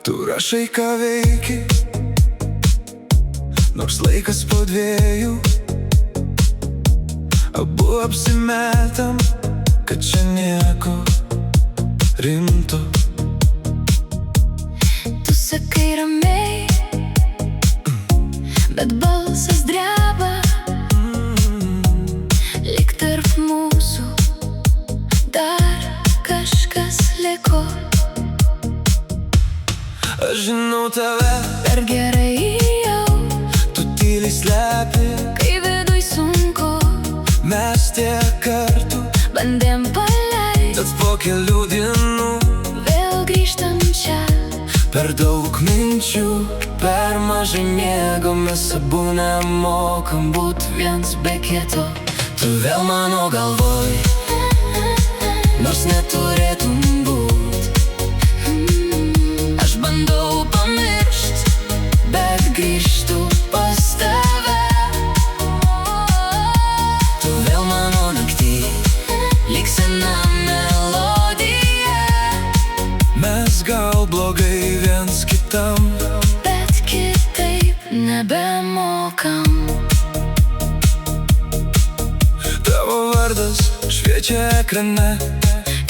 Tu rašai, ką veiki, nors laikas po dviejų. Abu apsimetam, kad čia nieko rimto. Tu sakai ramiai, bet balsas dreba. Lyg tarp mūsų dar kažkas liko. Aš žinau tave Per gerai jau, tu tyliai slepi, kai viduj sunku. mes tiek kartų, Bandėm paleist, bet po kelių dienų vėl grįžtam čia. per daug minčių, per mažai miego, mes abu nemokam būt viens be kito. Tu vėl mano galvoj, nors neturėtum būt. Aš bandau pamiršt, bet grįžtu pas tave. Tu vėl mano naktį, lyg sena melodija. Mes gal blogai viens kitam, Bet kitaip nebemokam. tavo vardas šviečia ekrane,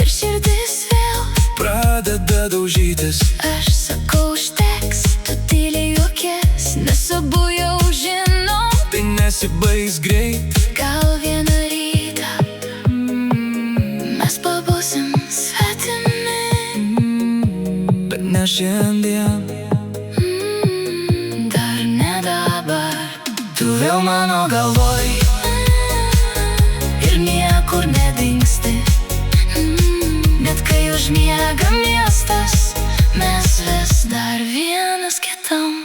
Ir širdis vėl, pradeda daužytis. aš sakau užteks, tu tyliai juokies, nes abu jau žinom. Tai nesibaigs greit, Gal vieną rytą mes pabusim svetimi. bet ne šiandien. Dar ne dabar. Tu vėl mano galvoj Ir niekur nedingsti. Net kai užmiega miestas, mes vis dar vienas kitam